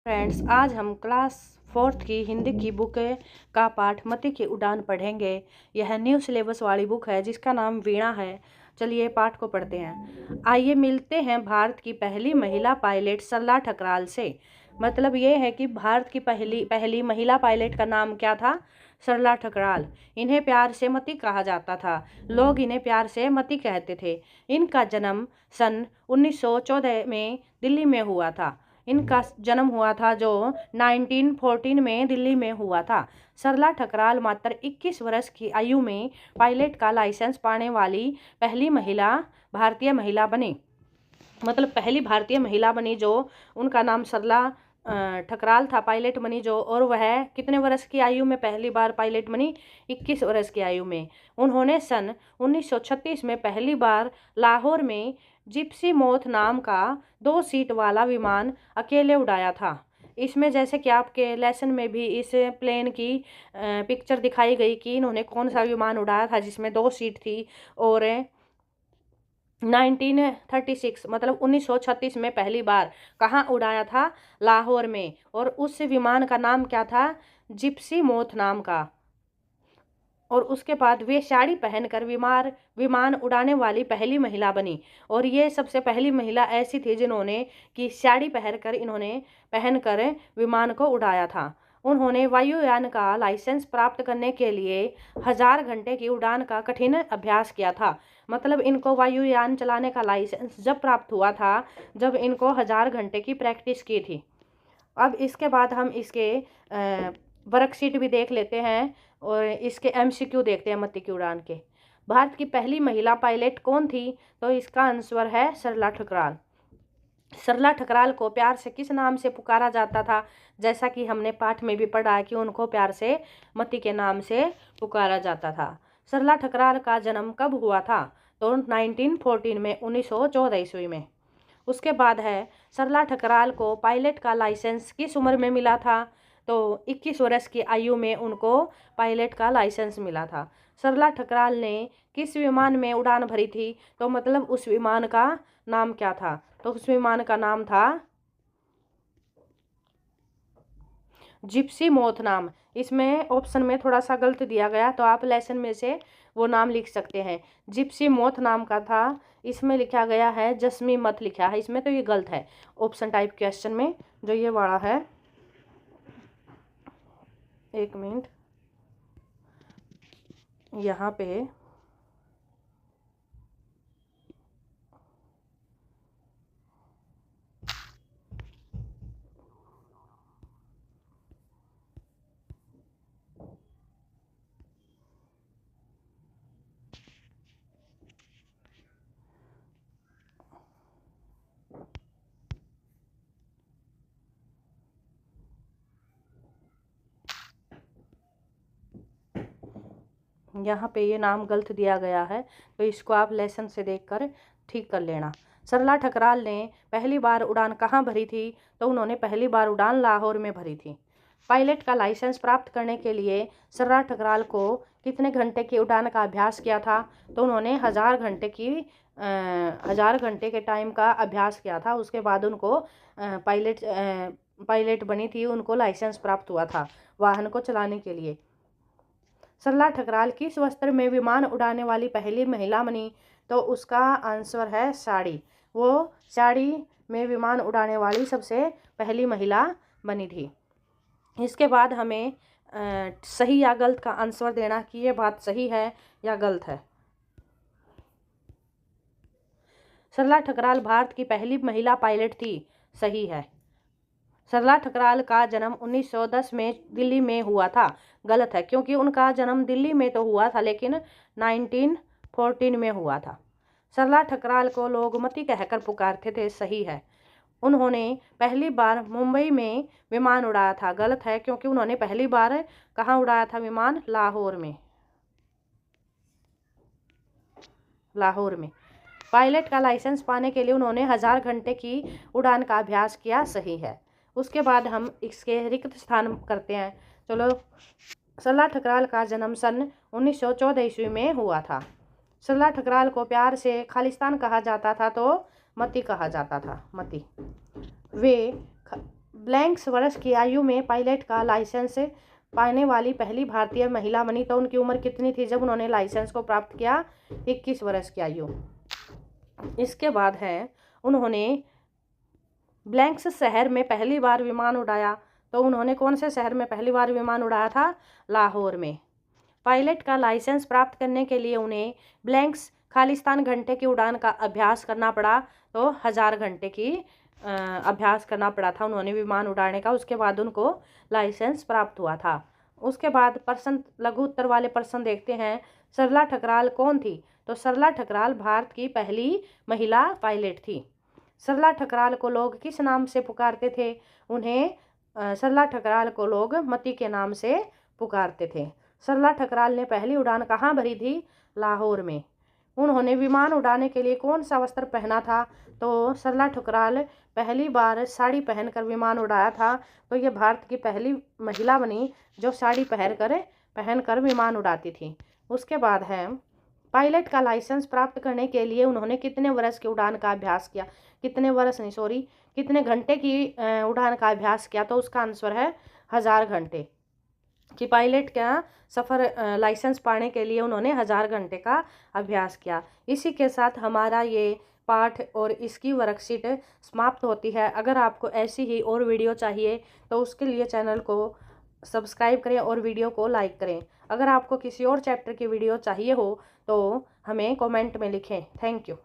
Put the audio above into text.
Friends, आज हम class 4th की हिंदी की बुक का पाठ मती की उड़ान पढ़ेंगे। यह न्यू सिलेबस वाली बुक है जिसका नाम वीणा है। चलिए पाठ को पढ़ते हैं। आइए मिलते हैं भारत की पहली महिला पायलट सरला ठकराल से। मतलब ये है कि भारत की पहली महिला पायलट का नाम क्या था? सरला ठकराल। इन्हें प्यार से मती कहा जाता था। लोग इन्हें प्यार से मती कहते थे। इनका जन्म सन 1914 में दिल्ली में हुआ था। इनका जन्म हुआ था जो 1914 में दिल्ली में हुआ था। सरला ठकराल मात्र 21 वर्ष की आयु में पायलट का लाइसेंस पाने वाली पहली भारतीय महिला बनी। मतलब पहली भारतीय महिला बनी जो उनका नाम सरला ठकराल था, पायलट बनी जो। और वह कितने वर्ष की आयु में पहली बार पायलट बनी? 21 वर्ष की आयु में। उन्होंने सन 1936 में पहली बार लाहौर में जिप्सी मोथ नाम का 2 सीट वाला विमान अकेले उड़ाया था। इसमें जैसे कि आपके लेसन में भी इस प्लेन की पिक्चर दिखाई गई कि इन्होंने कौन सा विमान उड़ाया था जिसमें 2 सीट थी। और 1936 मतलब 1936 में पहली बार कहाँ उड़ाया था? लाहौर में। और उस विमान का नाम क्या था? जिप्सी मोथ नाम का। और उसके बाद वे साड़ी पहनकर विमान उड़ाने वाली पहली महिला बनी। और ये सबसे पहली महिला ऐसी थी जिन्होंने कि साड़ी पहनकर विमान को उड़ाया था। उन्होंने वायुयान का लाइसेंस प्राप्त करने के लिए 1000 घंटे की उड़ान का कठिन अभ्यास किया था। मतलब इनको वायुयान चलाने का लाइसेंस जब प्राप्त हुआ था जब इनको 1000 घंटे की प्रैक्टिस की थी। अब इसके बाद हम इसके वर्कशीट भी देख लेते हैं और इसके MCQ देखते हैं मती की उड़ान के। भारत की पहली महिला पायलट कौन थी? तो इसका आंसर है सरला ठकराल। सरला ठकराल को प्यार से किस नाम से पुकारा जाता था? जैसा कि हमने पाठ में भी पढ़ा कि उनको प्यार से मती के नाम से पुकारा जाता था। सरला ठकराल का जन्म कब हुआ था? तो 1914 में, 1914 ईस्वी में। उसके बाद है सरला ठकराल को पायलट का लाइसेंस किस उम्र में मिला था? तो 21 वर्ष की आयु में उनको पायलट का लाइसेंस मिला था। सरला ठकराल ने किस विमान में उड़ान भरी थी? तो मतलब उस विमान का नाम क्या था? तो उस विमान का नाम था जिप्सी मोथ नाम। इसमें ऑप्शन में थोड़ा सा गलत दिया गया तो आप लेसन में से वो नाम लिख सकते हैं। जिप्सी मोथ नाम का था। इसमें लिखा गया है जस्मी मत लिखा है इसमें, तो ये गलत है ऑप्शन टाइप क्वेश्चन में जो ये वाला है। एक मिनट, यहाँ पे ये नाम गलत दिया गया है तो इसको आप लेसन से देखकर ठीक कर लेना। सरला ठकराल ने पहली बार उड़ान कहाँ भरी थी? तो उन्होंने पहली बार उड़ान लाहौर में भरी थी। पायलट का लाइसेंस प्राप्त करने के लिए सरला ठकराल को कितने घंटे की उड़ान का अभ्यास किया था? तो उन्होंने 1000 घंटे के टाइम का अभ्यास किया था। उसके बाद उनको पायलट बनी थी, उनको लाइसेंस प्राप्त हुआ था वाहन को चलाने के लिए। सरला ठकराल किस वस्त्र में विमान उड़ाने वाली पहली महिला बनी? तो उसका आंसर है साड़ी। वो साड़ी में विमान उड़ाने वाली सबसे पहली महिला बनी थी। इसके बाद हमें सही या गलत का आंसर देना कि ये बात सही है या गलत है। सरला ठकराल भारत की पहली महिला पायलट थी, सही है। सरला ठकराल का जन्म 1910 में दिल्ली में हुआ था, गलत है क्योंकि उनका जन्म दिल्ली में तो हुआ था लेकिन 1914 में हुआ था। सरला ठकराल को लोग मती कहकर पुकारते थे, सही है। उन्होंने पहली बार मुंबई में विमान उड़ाया था, गलत है क्योंकि उन्होंने पहली बार कहाँ उड़ाया था विमान? लाहौर में। पायलट का लाइसेंस पाने के लिए उन्होंने 1000 घंटे की उड़ान का अभ्यास किया, सही है। उसके बाद हम इसके रिक्त स्थान करते हैं। चलो, सरला ठकराल का जन्म सन 1914 ईस्वी में हुआ था। सरला ठकराल को प्यार से खालिस्तान कहा जाता था तो मती कहा जाता था, मती। वे ब्लैंक्स वर्ष की आयु में पायलट का लाइसेंस पाने वाली पहली भारतीय महिला बनी। तो उनकी उम्र कितनी थी जब उन्होंने लाइसेंस को प्राप्त किया? 21 वर्ष की आयु। इसके बाद है उन्होंने ब्लैंक्स शहर में पहली बार विमान उड़ाया। तो उन्होंने कौन से शहर में पहली बार विमान उड़ाया था? लाहौर में। पायलट का लाइसेंस प्राप्त करने के लिए उन्हें ब्लैंक्स खालिस्तान घंटे की उड़ान का अभ्यास करना पड़ा। तो 1000 घंटे की अभ्यास करना पड़ा था उन्होंने विमान उड़ाने का। उसके बाद उनको लाइसेंस प्राप्त हुआ था। उसके बाद प्रश्न, लघु उत्तर वाले प्रश्न देखते हैं। सरला ठकराल कौन थी? तो सरला ठकराल भारत की पहली महिला पायलट थी। सरला ठकराल को लोग किस नाम से पुकारते थे? उन्हें सरला ठकराल को लोग मती के नाम से पुकारते थे। सरला ठकराल ने पहली उड़ान कहाँ भरी थी? लाहौर में। उन्होंने विमान उड़ाने के लिए कौन सा वस्त्र पहना था? तो सरला ठकराल पहली बार साड़ी पहनकर विमान उड़ाया था। तो ये भारत की पहली महिला बनी जो साड़ी पहनकर विमान उड़ाती थी। उसके बाद है पायलट का लाइसेंस प्राप्त करने के लिए उन्होंने कितने वर्ष की उड़ान का अभ्यास किया? कितने घंटे की उड़ान का अभ्यास किया? तो उसका आंसर है 1000 घंटे। कि पायलट का सफ़र लाइसेंस पाने के लिए उन्होंने 1000 घंटे का अभ्यास किया। इसी के साथ हमारा ये पाठ और इसकी वर्कशीट समाप्त होती है। अगर आपको ऐसी ही और वीडियो चाहिए तो उसके लिए चैनल को सब्सक्राइब करें और वीडियो को लाइक करें। अगर आपको किसी और चैप्टर की वीडियो चाहिए हो तो हमें कमेंट में लिखें। Thank you.